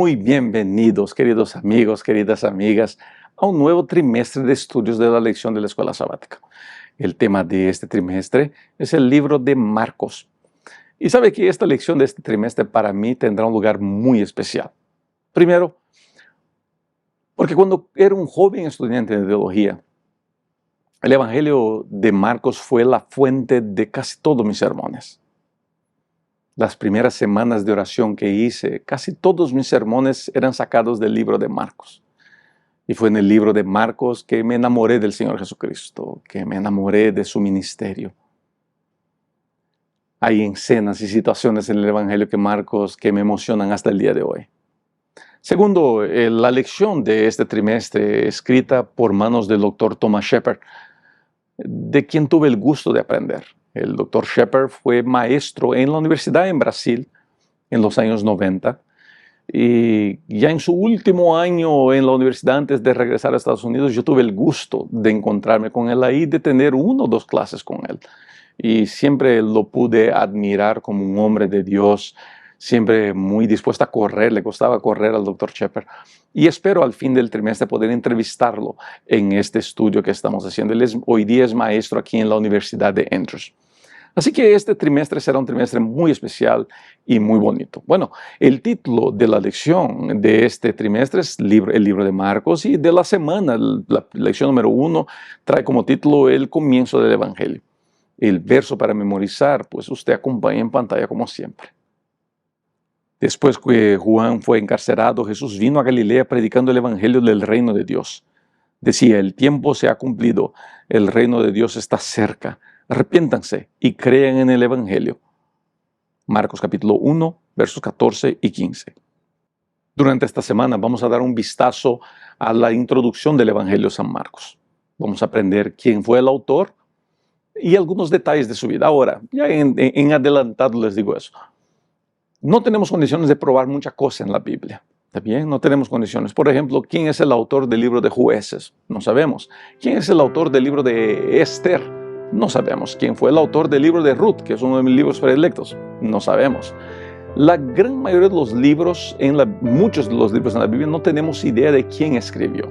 Muy bienvenidos, queridos amigos, queridas amigas, a un nuevo trimestre de estudios de la lección de la Escuela Sabática. El tema de este trimestre es el libro de Marcos. Y sabe que esta lección de este trimestre para mí tendrá un lugar muy especial. Primero, porque cuando era un joven estudiante de teología, el Evangelio de Marcos fue la fuente de casi todos mis sermones. Las primeras semanas de oración que hice, casi todos mis sermones eran sacados del libro de Marcos. Y fue en el libro de Marcos que me enamoré del Señor Jesucristo, que me enamoré de su ministerio. Hay escenas y situaciones en el Evangelio de Marcos que me emocionan hasta el día de hoy. Segundo, la lección de este trimestre, escrita por manos del Dr. Thomas Shepard, de quien tuve el gusto de aprender. El Dr. Shepard fue maestro en la universidad en Brasil en los años 90 y ya en su último año en la universidad antes de regresar a Estados Unidos yo tuve el gusto de encontrarme con él ahí, de tener 1 o 2 clases con él. Y siempre lo pude admirar como un hombre de Dios, siempre muy dispuesto a correr, le costaba correr al Dr. Shepard. Y espero al fin del trimestre poder entrevistarlo en este estudio que estamos haciendo. Él hoy día es maestro aquí en la Universidad de Andrews. Así que este trimestre será un trimestre muy especial y muy bonito. Bueno, el título de la lección de este trimestre es el libro de Marcos, y de la semana, la lección número 1, trae como título el comienzo del Evangelio. El verso para memorizar, pues usted acompaña en pantalla como siempre. Después que Juan fue encarcelado, Jesús vino a Galilea predicando el Evangelio del reino de Dios. Decía: el tiempo se ha cumplido, el reino de Dios está cerca. Arrepiéntanse y crean en el Evangelio. Marcos capítulo 1, versos 14 y 15. Durante esta semana vamos a dar un vistazo a la introducción del Evangelio de San Marcos. Vamos a aprender quién fue el autor y algunos detalles de su vida. Ahora, ya en adelantado les digo eso. No tenemos condiciones de probar mucha cosa en la Biblia. ¿Está bien? No tenemos condiciones. Por ejemplo, ¿quién es el autor del libro de Jueces? No sabemos. ¿Quién es el autor del libro de Esther? No sabemos. ¿Quién fue el autor del libro de Ruth, que es uno de mis libros predilectos? No sabemos. La gran mayoría de los libros, muchos de los libros en la Biblia, no tenemos idea de quién escribió.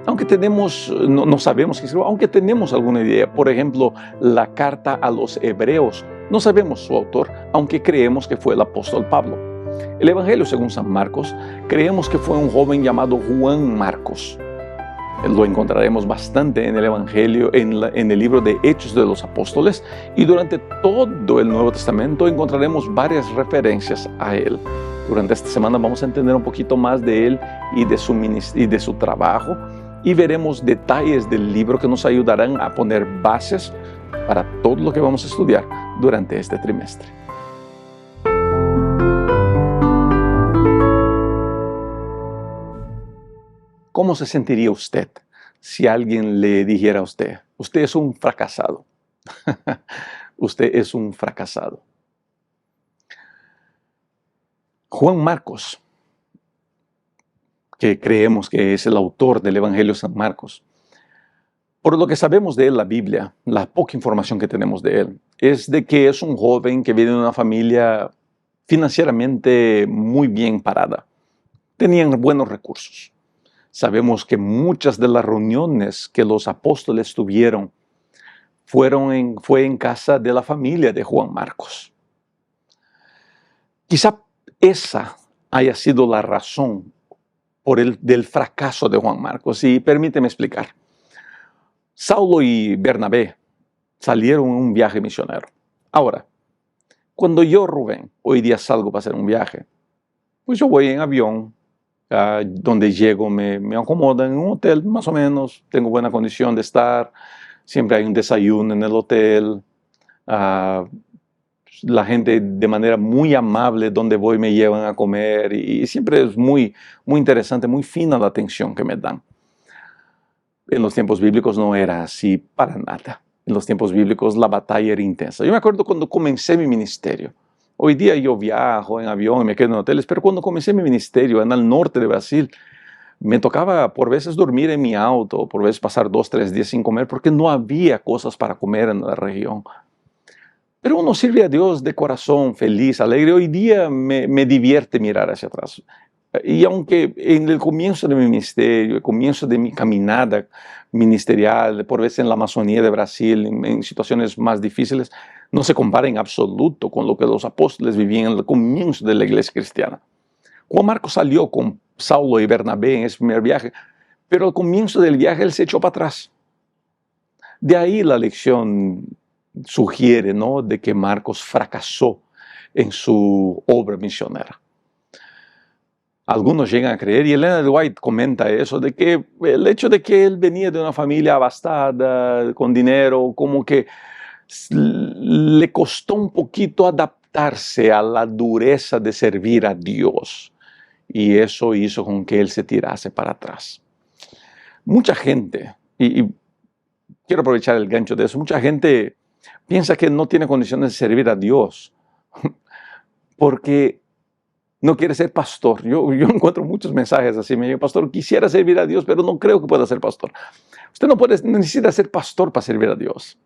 Aunque no sabemos quién escribió, aunque tenemos alguna idea. Por ejemplo, la carta a los hebreos. No sabemos su autor, aunque creemos que fue el apóstol Pablo. El Evangelio según San Marcos, creemos que fue un joven llamado Juan Marcos. Lo encontraremos bastante en el Evangelio, en el libro de Hechos de los Apóstoles, y durante todo el Nuevo Testamento encontraremos varias referencias a él. Durante esta semana vamos a entender un poquito más de él y de su trabajo, y veremos detalles del libro que nos ayudarán a poner bases para todo lo que vamos a estudiar durante este trimestre. ¿Cómo se sentiría usted si alguien le dijera a usted: usted es un fracasado? Usted es un fracasado. Juan Marcos, que creemos que es el autor del Evangelio de San Marcos, por lo que sabemos de él, la Biblia, la poca información que tenemos de él, es de que es un joven que viene de una familia financieramente muy bien parada. Tenían buenos recursos. Sabemos que muchas de las reuniones que los apóstoles tuvieron fue en casa de la familia de Juan Marcos. Quizá esa haya sido la razón del fracaso de Juan Marcos. Y permíteme explicar. Saulo y Bernabé salieron en un viaje misionero. Ahora, cuando yo, Rubén, hoy día salgo para hacer un viaje, pues yo voy en avión, donde llego me acomodan en un hotel más o menos, tengo buena condición de estar, siempre hay un desayuno en el hotel, la gente de manera muy amable donde voy me llevan a comer, y siempre es muy, muy interesante, muy fina la atención que me dan. En los tiempos bíblicos no era así para nada. En los tiempos bíblicos la batalla era intensa. Yo me acuerdo cuando comencé mi ministerio. Hoy día yo viajo en avión y me quedo en hoteles, pero cuando comencé mi ministerio en el norte de Brasil, me tocaba por veces dormir en mi auto, por veces pasar 2 o 3 días sin comer, porque no había cosas para comer en la región. Pero uno sirve a Dios de corazón, feliz, alegre. Hoy día me divierte mirar hacia atrás. Y aunque en el comienzo de mi ministerio, el comienzo de mi caminada ministerial, por veces en la Amazonía de Brasil, en situaciones más difíciles, no se compara en absoluto con lo que los apóstoles vivían en el comienzo de la iglesia cristiana. Juan Marcos salió con Saulo y Bernabé en ese primer viaje, pero al comienzo del viaje él se echó para atrás. De ahí la lección sugiere, ¿no?, de que Marcos fracasó en su obra misionera. Algunos llegan a creer, y Elena de White comenta eso, de que el hecho de que él venía de una familia abastada, con dinero, como que le costó un poquito adaptarse a la dureza de servir a Dios. Y eso hizo con que él se tirase para atrás. Mucha gente, y quiero aprovechar el gancho de eso, mucha gente piensa que no tiene condiciones de servir a Dios porque no quiere ser pastor. Yo encuentro muchos mensajes así, me digo, pastor, quisiera servir a Dios, pero no creo que pueda ser pastor. Usted no necesita ser pastor para servir a Dios.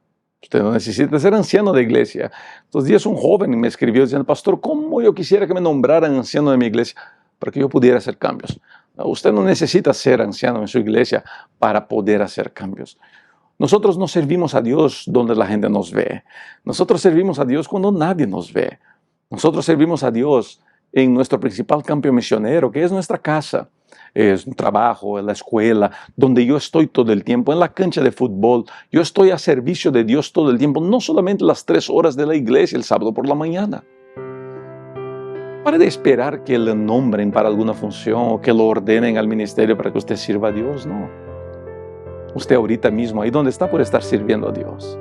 Usted no necesita ser anciano de iglesia. Estos días un joven me escribió diciendo, pastor, ¿cómo yo quisiera que me nombraran anciano de mi iglesia para que yo pudiera hacer cambios? No, usted no necesita ser anciano en su iglesia para poder hacer cambios. Nosotros no servimos a Dios donde la gente nos ve. Nosotros servimos a Dios cuando nadie nos ve. Nosotros servimos a Dios en nuestro principal campo misionero, que es nuestra casa. Es un trabajo, en la escuela, donde yo estoy todo el tiempo, en la cancha de fútbol. Yo estoy a servicio de Dios todo el tiempo, no solamente las 3 horas de la iglesia el sábado por la mañana. Para de esperar que le nombren para alguna función o que lo ordenen al ministerio para que usted sirva a Dios, no. Usted ahorita mismo, ahí donde está, puede estar sirviendo a Dios.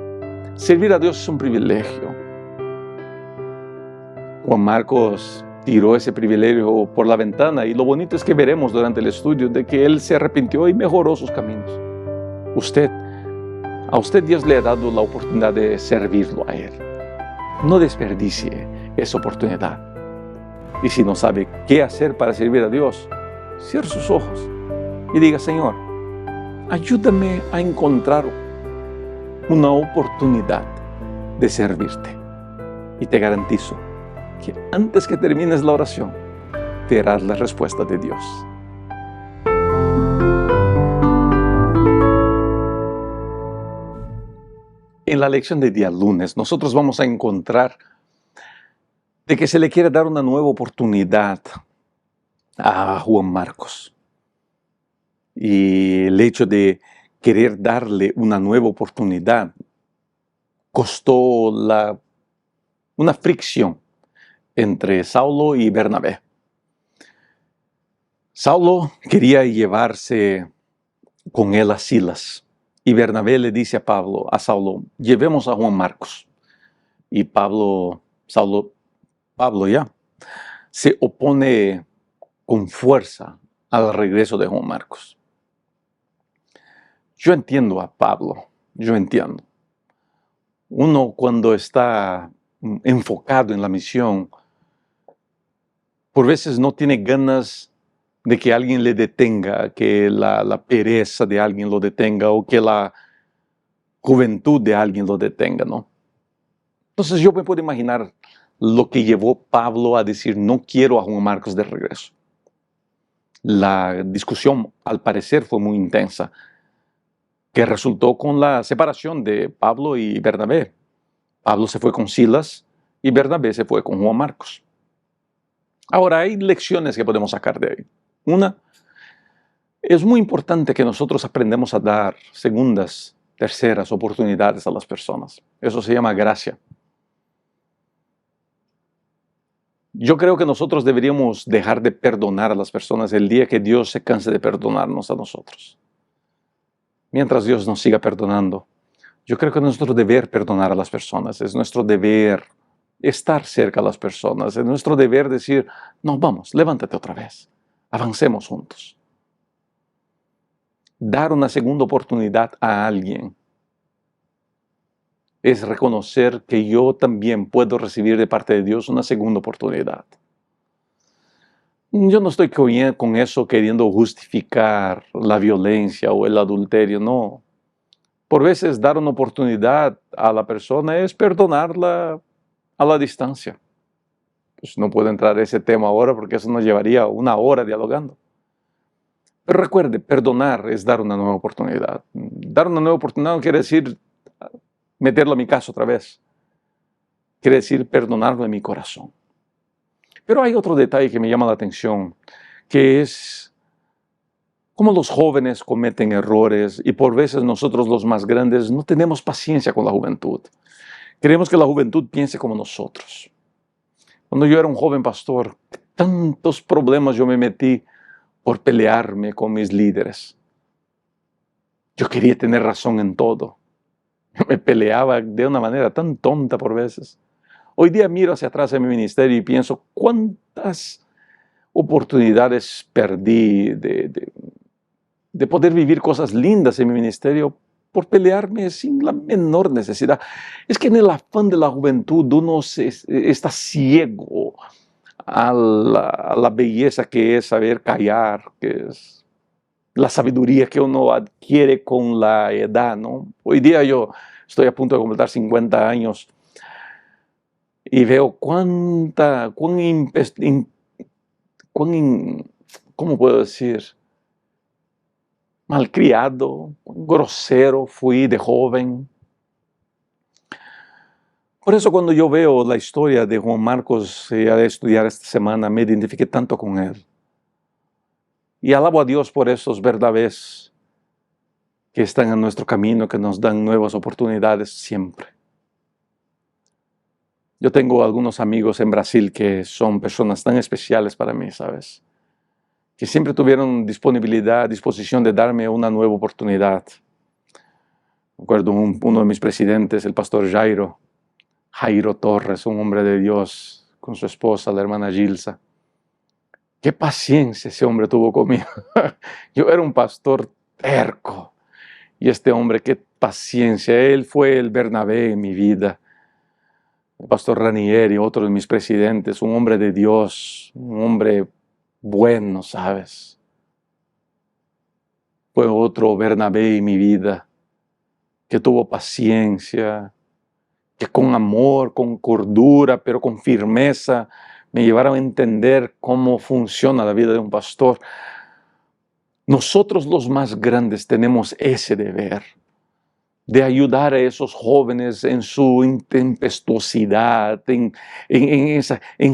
Servir a Dios es un privilegio. Juan Marcos tiró ese privilegio por la ventana, y lo bonito es que veremos durante el estudio de que él se arrepintió y mejoró sus caminos. A usted Dios le ha dado la oportunidad de servirlo a Él. No desperdicie esa oportunidad. Y si no sabe qué hacer para servir a Dios, cierre sus ojos y diga, Señor, ayúdame a encontrar una oportunidad de servirte. Y te garantizo que antes que termines la oración, verás la respuesta de Dios. En la lección de día lunes, nosotros vamos a encontrar de que se le quiere dar una nueva oportunidad a Juan Marcos. Y el hecho de querer darle una nueva oportunidad costó una fricción entre Saulo y Bernabé. Saulo quería llevarse con él a Silas, y Bernabé le dice a Saulo, llevemos a Juan Marcos. Y Pablo ya se opone con fuerza al regreso de Juan Marcos. Yo entiendo a Pablo, yo entiendo. Uno, cuando está enfocado en la misión, por veces no tiene ganas de que alguien le detenga, que la pereza de alguien lo detenga, o que la juventud de alguien lo detenga, ¿no? Entonces yo me puedo imaginar lo que llevó Pablo a decir, no quiero a Juan Marcos de regreso. La discusión, al parecer, fue muy intensa, que resultó con la separación de Pablo y Bernabé. Pablo se fue con Silas y Bernabé se fue con Juan Marcos. Ahora, hay lecciones que podemos sacar de ahí. Una, es muy importante que nosotros aprendamos a dar segundas, terceras oportunidades a las personas. Eso se llama gracia. Yo creo que nosotros deberíamos dejar de perdonar a las personas el día que Dios se canse de perdonarnos a nosotros. Mientras Dios nos siga perdonando, yo creo que es nuestro deber perdonar a las personas, es nuestro deber estar cerca a las personas, es nuestro deber decir, no, vamos, levántate otra vez, avancemos juntos. Dar una segunda oportunidad a alguien es reconocer que yo también puedo recibir de parte de Dios una segunda oportunidad. Yo no estoy con eso queriendo justificar la violencia o el adulterio, no. Por veces dar una oportunidad a la persona es perdonarla a la distancia. Pues no puedo entrar a ese tema ahora porque eso nos llevaría 1 hora dialogando. Pero recuerde, perdonar es dar una nueva oportunidad. Dar una nueva oportunidad no quiere decir meterlo a mi casa otra vez. Quiere decir perdonarlo en mi corazón. Pero hay otro detalle que me llama la atención, que es cómo los jóvenes cometen errores y por veces nosotros los más grandes no tenemos paciencia con la juventud. Queremos que la juventud piense como nosotros. Cuando yo era un joven pastor, tantos problemas yo me metí por pelearme con mis líderes. Yo quería tener razón en todo. Yo me peleaba de una manera tan tonta por veces. Hoy día miro hacia atrás en mi ministerio y pienso cuántas oportunidades perdí de poder vivir cosas lindas en mi ministerio por pelearme sin la menor necesidad. Es que en el afán de la juventud uno está ciego a la belleza que es saber callar, que es la sabiduría que uno adquiere con la edad, ¿no? Hoy día yo estoy a punto de completar 50 años y veo ¿cómo puedo decir? Malcriado, grosero fui de joven. Por eso cuando yo veo la historia de Juan Marcos al estudiar esta semana, me identifiqué tanto con él. Y alabo a Dios por esos verdaderos que están en nuestro camino, que nos dan nuevas oportunidades siempre. Yo tengo algunos amigos en Brasil que son personas tan especiales para mí, ¿sabes? Que siempre tuvieron disposición de darme una nueva oportunidad. Recuerdo uno de mis presidentes, el pastor Jairo Torres, un hombre de Dios, con su esposa, la hermana Gilsa. Qué paciencia ese hombre tuvo conmigo. Yo era un pastor terco. Y este hombre, qué paciencia. Él fue el Bernabé en mi vida. El pastor Ranieri, otro de mis presidentes, un hombre de Dios, un hombre bueno, ¿sabes? Fue otro Bernabé en mi vida, que tuvo paciencia, que con amor, con cordura, pero con firmeza, me llevaron a entender cómo funciona la vida de un pastor. Nosotros los más grandes tenemos ese deber de ayudar a esos jóvenes en su intempestuosidad, en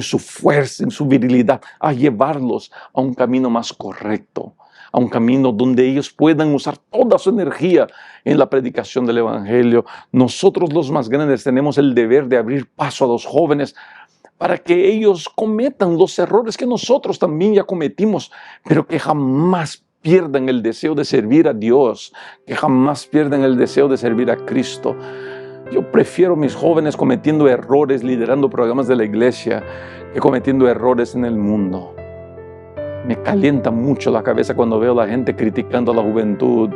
su fuerza, en su virilidad, a llevarlos a un camino más correcto, a un camino donde ellos puedan usar toda su energía en la predicación del Evangelio. Nosotros los más grandes tenemos el deber de abrir paso a los jóvenes para que ellos cometan los errores que nosotros también ya cometimos, pero que jamás pierdan el deseo de servir a Dios, que jamás pierdan el deseo de servir a Cristo. Yo prefiero mis jóvenes cometiendo errores, liderando programas de la iglesia, que cometiendo errores en el mundo. Me calienta mucho la cabeza cuando veo a la gente criticando a la juventud,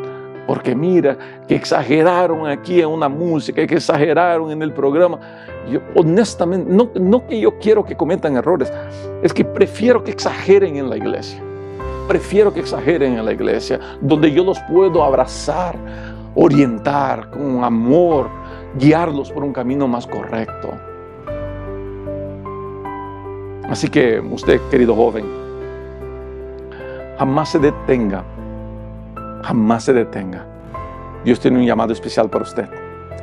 porque mira, que exageraron aquí en una música, que exageraron en el programa. Yo honestamente, no que yo quiero que cometan errores, es que prefiero que exageren en la iglesia. Prefiero que exageren en la iglesia, donde yo los puedo abrazar, orientar con amor, guiarlos por un camino más correcto. Así que usted, querido joven, jamás se detenga, jamás se detenga. Dios tiene un llamado especial para usted.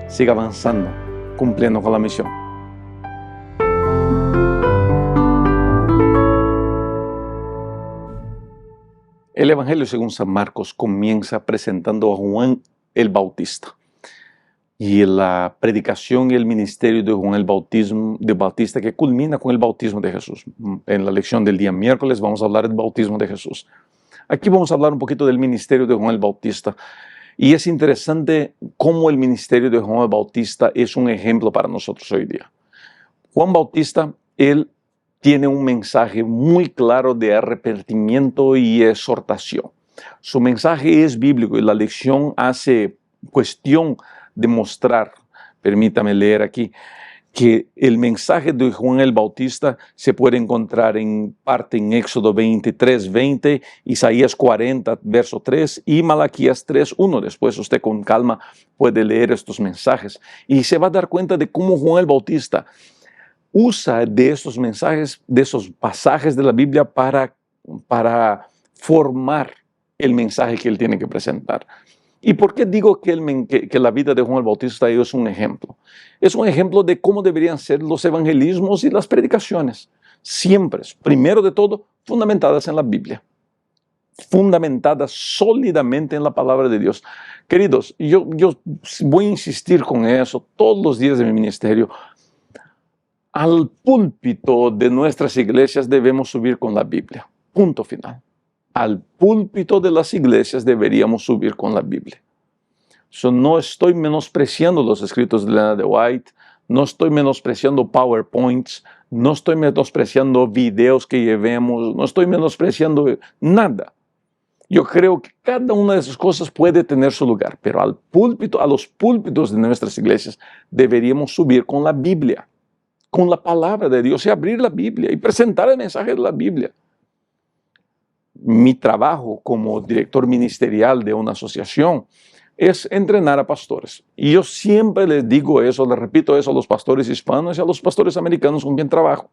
Siga avanzando, cumpliendo con la misión. El Evangelio según San Marcos comienza presentando a Juan el Bautista. Y la predicación y el ministerio de Juan el Bautista que culmina con el bautismo de Jesús. En la lección del día miércoles vamos a hablar del bautismo de Jesús. Aquí vamos a hablar un poquito del ministerio de Juan el Bautista. Y es interesante cómo el ministerio de Juan el Bautista es un ejemplo para nosotros hoy día. Juan Bautista, él tiene un mensaje muy claro de arrepentimiento y exhortación. Su mensaje es bíblico y la lección hace cuestión de mostrar, permítame leer aquí, que el mensaje de Juan el Bautista se puede encontrar en parte en Éxodo 23:20, Isaías 40, verso 3 y Malaquías 3:1. Después usted con calma puede leer estos mensajes y se va a dar cuenta de cómo Juan el Bautista usa de estos mensajes, de esos pasajes de la Biblia para formar el mensaje que él tiene que presentar. ¿Y por qué digo que la vida de Juan el Bautista es un ejemplo? Es un ejemplo de cómo deberían ser los evangelismos y las predicaciones. Siempre, primero de todo, fundamentadas en la Biblia. Fundamentadas sólidamente en la palabra de Dios. Queridos, yo voy a insistir con eso todos los días de mi ministerio. Al púlpito de nuestras iglesias debemos subir con la Biblia. Punto final. Al púlpito de las iglesias deberíamos subir con la Biblia. No estoy menospreciando los escritos de Elena de White, no estoy menospreciando PowerPoints, no estoy menospreciando videos que llevemos, no estoy menospreciando nada. Yo creo que cada una de esas cosas puede tener su lugar, pero al púlpito, a los púlpitos de nuestras iglesias deberíamos subir con la Biblia, con la palabra de Dios y abrir la Biblia y presentar el mensaje de la Biblia. Mi trabajo como director ministerial de una asociación es entrenar a pastores. Y yo siempre les digo eso, les repito eso a los pastores hispanos y a los pastores americanos con quien trabajo.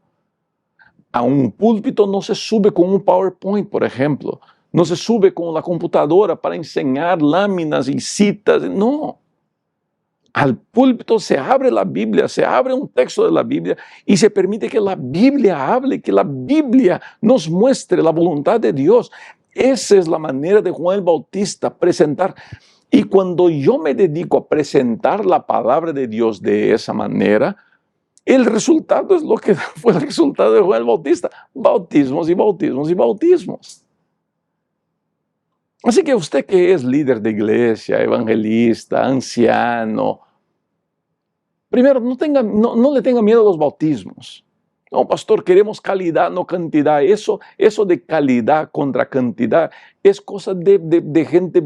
A un púlpito no se sube con un PowerPoint, por ejemplo. No se sube con la computadora para enseñar láminas y citas. No. Al púlpito se abre la Biblia, se abre un texto de la Biblia y se permite que la Biblia hable, que la Biblia nos muestre la voluntad de Dios. Esa es la manera de Juan el Bautista presentar. Y cuando yo me dedico a presentar la palabra de Dios de esa manera, el resultado es lo que fue el resultado de Juan el Bautista. Bautismos y bautismos y bautismos. Así que usted que es líder de iglesia, evangelista, anciano, primero no le tenga miedo a los bautismos. No, pastor, queremos calidad, no cantidad. Eso de calidad contra cantidad es cosa de gente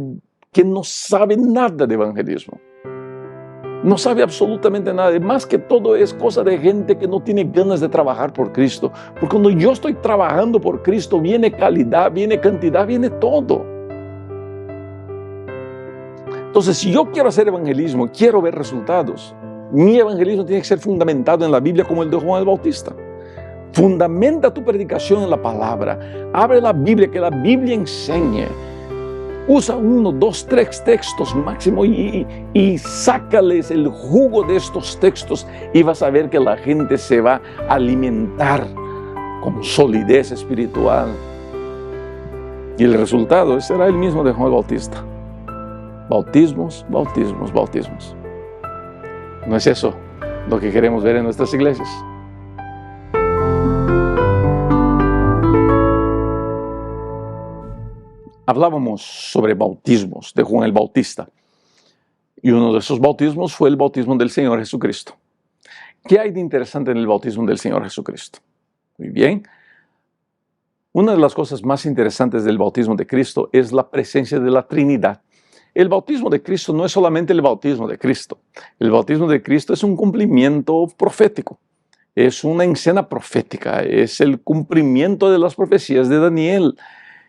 que no sabe nada de evangelismo. No sabe absolutamente nada. Más que todo es cosa de gente que no tiene ganas de trabajar por Cristo. Porque cuando yo estoy trabajando por Cristo, viene calidad, viene cantidad, viene todo. Entonces, si yo quiero hacer evangelismo, quiero ver resultados, mi evangelismo tiene que ser fundamentado en la Biblia como el de Juan el Bautista. Fundamenta tu predicación en la palabra. Abre la Biblia, que la Biblia enseñe. Usa 1, 2, 3 textos máximo y sácales el jugo de estos textos y vas a ver que la gente se va a alimentar con solidez espiritual. Y el resultado será el mismo de Juan el Bautista. Bautismos, bautismos, bautismos. ¿No es eso lo que queremos ver en nuestras iglesias? Hablábamos sobre bautismos de Juan el Bautista. Y uno de esos bautismos fue el bautismo del Señor Jesucristo. ¿Qué hay de interesante en el bautismo del Señor Jesucristo? Muy bien. Una de las cosas más interesantes del bautismo de Cristo es la presencia de la Trinidad. El bautismo de Cristo no es solamente el bautismo de Cristo. El bautismo de Cristo es un cumplimiento profético. Es una escena profética. Es el cumplimiento de las profecías de Daniel.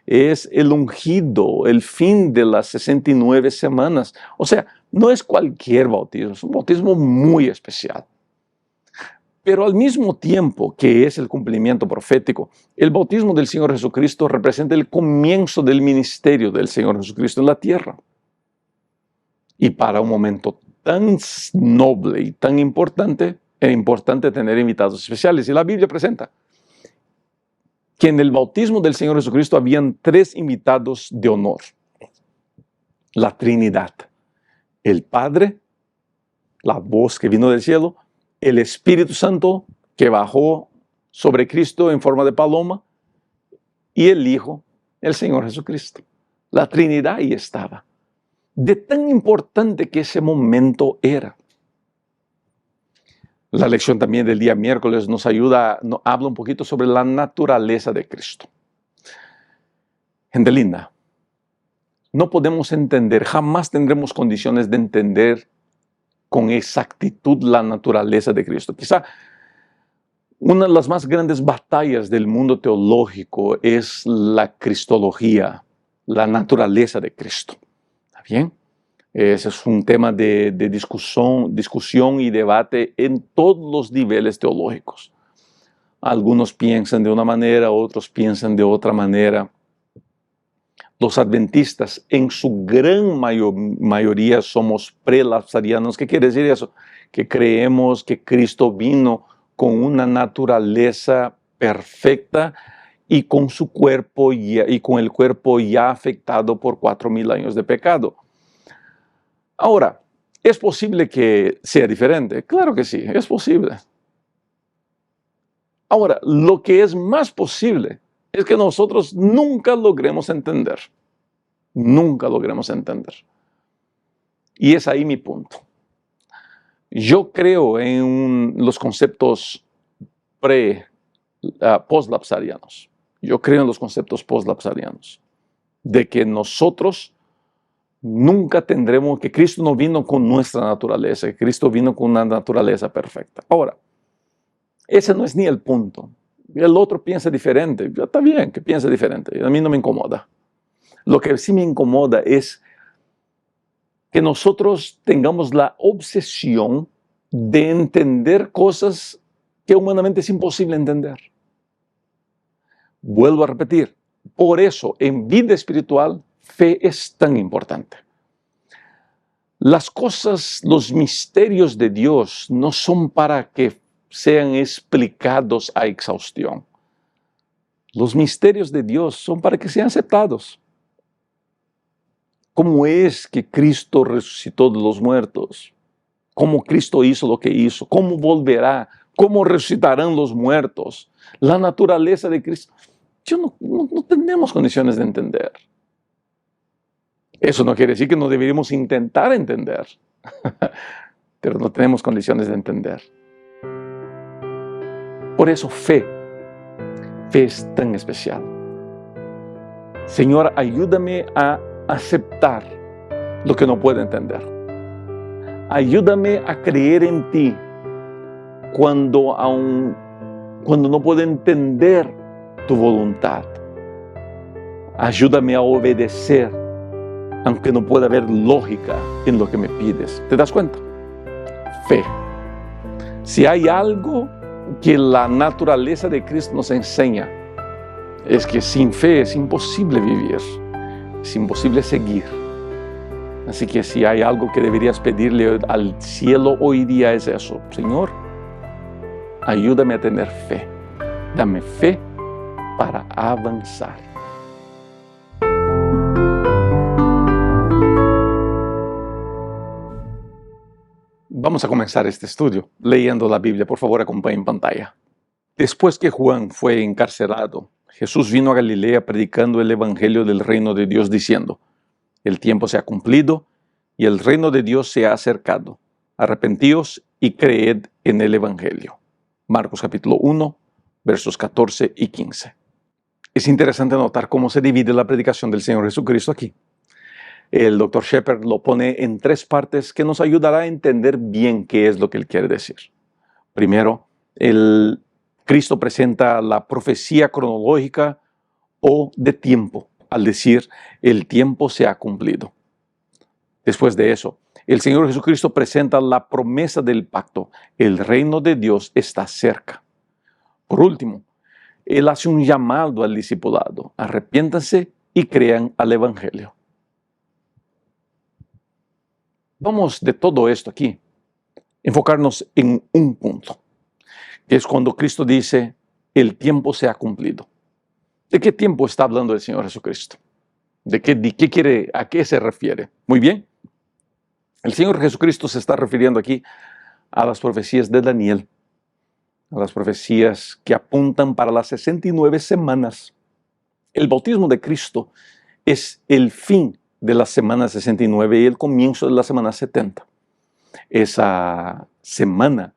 Es el ungido, el fin de las 69 semanas. O sea, no es cualquier bautismo. Es un bautismo muy especial. Pero al mismo tiempo que es el cumplimiento profético, el bautismo del Señor Jesucristo representa el comienzo del ministerio del Señor Jesucristo en la tierra. Y para un momento tan noble y tan importante, es importante tener invitados especiales. Y la Biblia presenta que en el bautismo del Señor Jesucristo habían 3 invitados de honor. La Trinidad, el Padre, la voz que vino del cielo, el Espíritu Santo que bajó sobre Cristo en forma de paloma y el Hijo, el Señor Jesucristo. La Trinidad ahí estaba. De tan importante que ese momento era. La lección también del día miércoles nos habla un poquito sobre la naturaleza de Cristo. Gente linda, no podemos entender, jamás tendremos condiciones de entender con exactitud la naturaleza de Cristo. Quizá una de las más grandes batallas del mundo teológico es la cristología, la naturaleza de Cristo. ¿Está bien? Ese es un tema de discusión y debate en todos los niveles teológicos. Algunos piensan de una manera, otros piensan de otra manera. Los adventistas, en su gran mayoría, somos prelapsarianos. ¿Qué quiere decir eso? Que creemos que Cristo vino con una naturaleza perfecta y con su cuerpo y con el cuerpo ya afectado por 4,000 años de pecado. Ahora, ¿es posible que sea diferente? Claro que sí, es posible. Ahora, lo que es más posible es que nosotros nunca logremos entender. Nunca logremos entender. Y es ahí mi punto. Yo creo en los conceptos post-lapsarianos. Yo creo en los conceptos post-lapsarianos. De que nosotros nunca tendremos, que Cristo no vino con nuestra naturaleza, que Cristo vino con una naturaleza perfecta. Ahora, ese no es ni el punto. El otro piensa diferente. Está bien que piense diferente. A mí no me incomoda. Lo que sí me incomoda es que nosotros tengamos la obsesión de entender cosas que humanamente es imposible entender. Vuelvo a repetir, por eso en vida espiritual, fe es tan importante. Las cosas, los misterios de Dios no son para que sean explicados a exhaustión. Los misterios de Dios son para que sean aceptados. ¿Cómo es que Cristo resucitó de los muertos? ¿Cómo Cristo hizo lo que hizo? ¿Cómo volverá? ¿Cómo resucitarán los muertos? La naturaleza de Cristo. No tenemos condiciones de entender. Eso no quiere decir que no deberíamos intentar entender, pero no tenemos condiciones de entender. Por eso fe es tan especial. Señor, ayúdame a aceptar lo que no puedo entender. Ayúdame a creer en ti cuando no puedo entender tu voluntad. Ayúdame a obedecer, aunque no pueda haber lógica en lo que me pides. ¿Te das cuenta? Fe. Si hay algo que la naturaleza de Cristo nos enseña, es que sin fe es imposible vivir, es imposible seguir. Así que si hay algo que deberías pedirle al cielo hoy día es eso. Señor, ayúdame a tener fe. Dame fe para avanzar. Vamos a comenzar este estudio leyendo la Biblia. Por favor, acompañe en pantalla. Después que Juan fue encarcelado, Jesús vino a Galilea predicando el evangelio del reino de Dios, diciendo: el tiempo se ha cumplido y el reino de Dios se ha acercado. Arrepentíos y creed en el evangelio. Marcos capítulo 1, versos 14 y 15. Es interesante notar cómo se divide la predicación del Señor Jesucristo aquí. El Dr. Shepherd lo pone en 3 partes que nos ayudará a entender bien qué es lo que él quiere decir. Primero, Cristo presenta la profecía cronológica o de tiempo, al decir, el tiempo se ha cumplido. Después de eso, el Señor Jesucristo presenta la promesa del pacto, el reino de Dios está cerca. Por último, Él hace un llamado al discipulado: arrepiéntanse y crean al evangelio. Vamos de todo esto aquí, enfocarnos en un punto, que es cuando Cristo dice, el tiempo se ha cumplido. ¿De qué tiempo está hablando el Señor Jesucristo? ¿A qué se refiere? Muy bien. El Señor Jesucristo se está refiriendo aquí a las profecías de Daniel, a las profecías que apuntan para las 69 semanas. El bautismo de Cristo es el fin de la semana 69 y el comienzo de la semana 70. Esa semana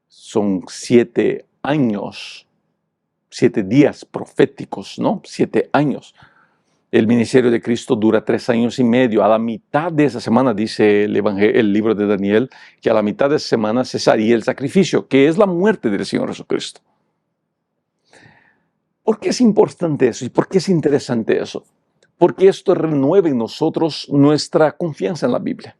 son 7 años, 7 días proféticos, ¿no? 7 años. El ministerio de Cristo dura 3 años y medio. A la mitad de esa semana, dice el libro de Daniel, que a la mitad de esa semana cesaría el sacrificio, que es la muerte del Señor Jesucristo. ¿Por qué es importante eso? ¿Y por qué es interesante eso? Porque esto renueva en nosotros nuestra confianza en la Biblia.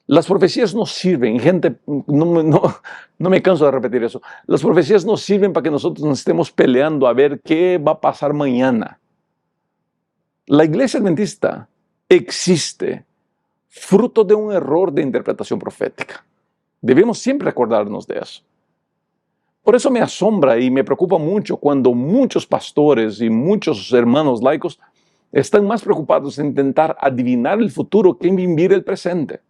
Las profecías no sirven, gente, no me canso de repetir eso. Las profecías no sirven para que nosotros nos estemos peleando a ver qué va a pasar mañana. La iglesia adventista existe fruto de un error de interpretación profética. Debemos siempre acordarnos de eso. Por eso me asombra y me preocupa mucho cuando muchos pastores y muchos hermanos laicos están más preocupados en intentar adivinar el futuro que en vivir el presente.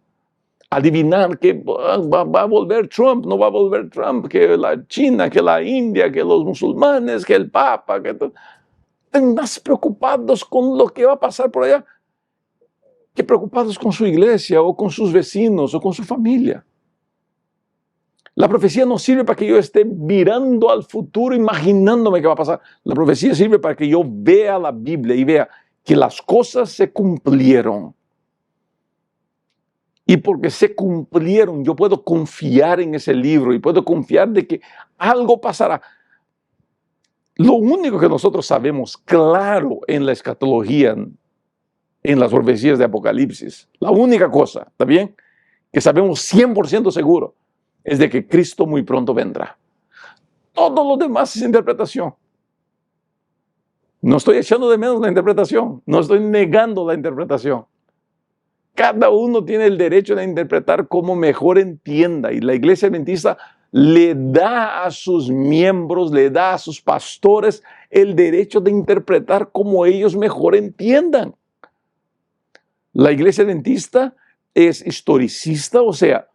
Adivinar que va a volver Trump, no va a volver Trump, que la China, que la India, que los musulmanes, que el Papa, que están más preocupados con lo que va a pasar por allá que preocupados con su iglesia o con sus vecinos o con su familia. La profecía no sirve para que yo esté mirando al futuro, imaginándome qué va a pasar. La profecía sirve para que yo vea la Biblia y vea que las cosas se cumplieron. Y porque se cumplieron, yo puedo confiar en ese libro y puedo confiar de que algo pasará. Lo único que nosotros sabemos claro en la escatología, en las profecías de Apocalipsis, la única cosa, ¿está bien?, que sabemos 100% seguro, es de que Cristo muy pronto vendrá. Todo lo demás es interpretación. No estoy echando de menos la interpretación, no estoy negando la interpretación. Cada uno tiene el derecho de interpretar como mejor entienda, y la iglesia adventista le da a sus miembros, le da a sus pastores el derecho de interpretar como ellos mejor entiendan. La iglesia adventista es historicista, o sea,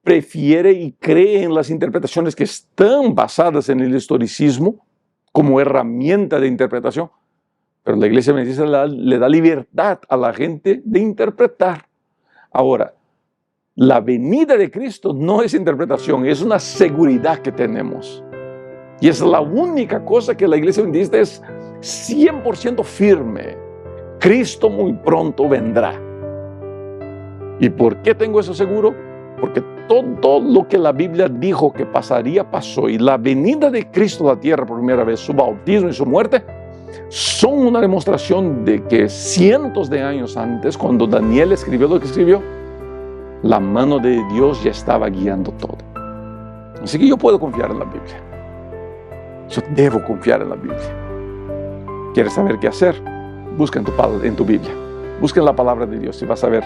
prefiere y cree en las interpretaciones que están basadas en el historicismo como herramienta de interpretación, pero la iglesia adventista le da libertad a la gente de interpretar. Ahora, la venida de Cristo no es interpretación, es una seguridad que tenemos. Y es la única cosa que la iglesia adventista es 100% firme. Cristo muy pronto vendrá. ¿Y por qué tengo eso seguro? Porque todo lo que la Biblia dijo que pasaría, pasó. Y la venida de Cristo a la tierra por primera vez, su bautismo y su muerte, son una demostración de que cientos de años antes, cuando Daniel escribió lo que escribió, la mano de Dios ya estaba guiando todo. Así que yo puedo confiar en la Biblia. Yo debo confiar en la Biblia. ¿Quieres saber qué hacer? Busca en tu Biblia. Busca en la palabra de Dios y vas a ver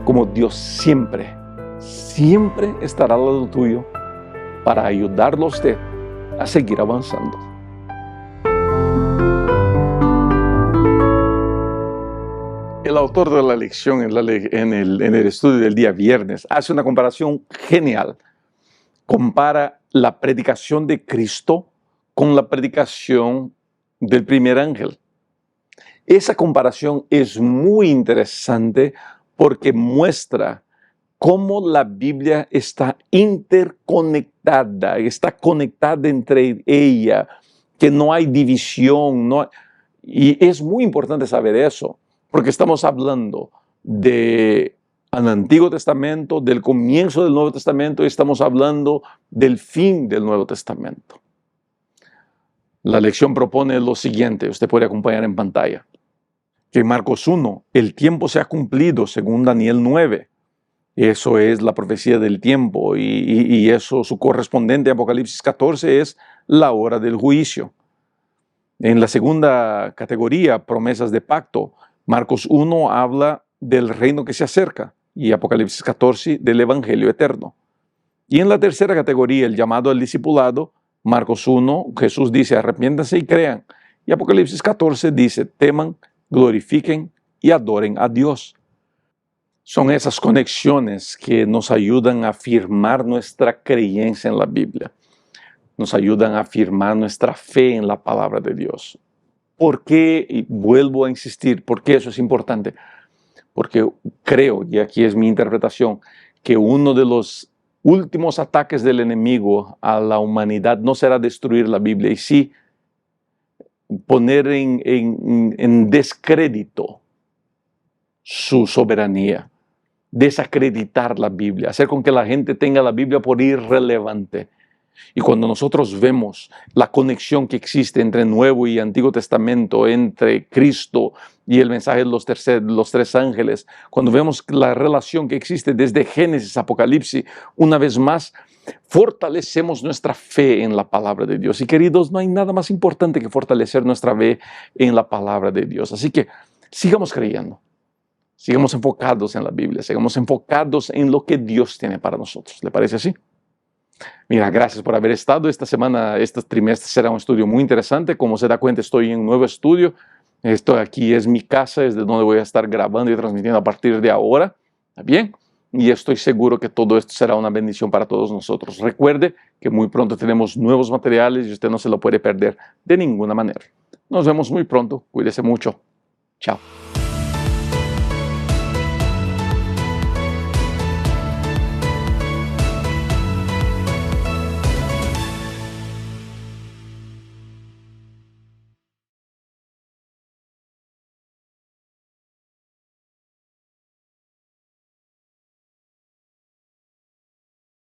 cómo Dios siempre estará al lado tuyo para ayudarlo a usted a seguir avanzando. El autor de la lección en el estudio del día viernes hace una comparación genial. Compara la predicación de Cristo con la predicación del primer ángel. Esa comparación es muy interesante porque muestra cómo la Biblia está interconectada, está conectada entre ella, que no hay división. Y es muy importante saber eso, porque estamos hablando del Antiguo Testamento, del comienzo del Nuevo Testamento, y estamos hablando del fin del Nuevo Testamento. La lección propone lo siguiente, usted puede acompañar en pantalla, que en Marcos 1, el tiempo se ha cumplido según Daniel 9. Eso es la profecía del tiempo y eso, su correspondiente a Apocalipsis 14, es la hora del juicio. En la segunda categoría, promesas de pacto, Marcos 1 habla del reino que se acerca y Apocalipsis 14 del evangelio eterno. Y en la tercera categoría, el llamado al discipulado, Marcos 1, Jesús dice arrepiéntanse y crean. Y Apocalipsis 14 dice teman, glorifiquen y adoren a Dios. Son esas conexiones que nos ayudan a afirmar nuestra creencia en la Biblia. Nos ayudan a afirmar nuestra fe en la palabra de Dios. ¿Por qué? Y vuelvo a insistir, ¿por qué eso es importante? Porque creo, y aquí es mi interpretación, que uno de los últimos ataques del enemigo a la humanidad no será destruir la Biblia, y sí poner en descrédito su soberanía, desacreditar la Biblia, hacer con que la gente tenga la Biblia por irrelevante. Y cuando nosotros vemos la conexión que existe entre Nuevo y Antiguo Testamento, entre Cristo y el mensaje de los tres ángeles, cuando vemos la relación que existe desde Génesis a Apocalipsis, una vez más, fortalecemos nuestra fe en la palabra de Dios. Y queridos, no hay nada más importante que fortalecer nuestra fe en la palabra de Dios. Así que sigamos creyendo, sigamos enfocados en la Biblia, sigamos enfocados en lo que Dios tiene para nosotros. ¿Le parece así? Mira, gracias por haber estado esta semana. Este trimestre será un estudio muy interesante. Como se da cuenta, estoy en un nuevo estudio. Esto aquí es mi casa, es de donde voy a estar grabando y transmitiendo a partir de ahora. ¿Está bien? Y estoy seguro que todo esto será una bendición para todos nosotros. Recuerde que muy pronto tenemos nuevos materiales y usted no se lo puede perder de ninguna manera. Nos vemos muy pronto. Cuídese mucho. Chao.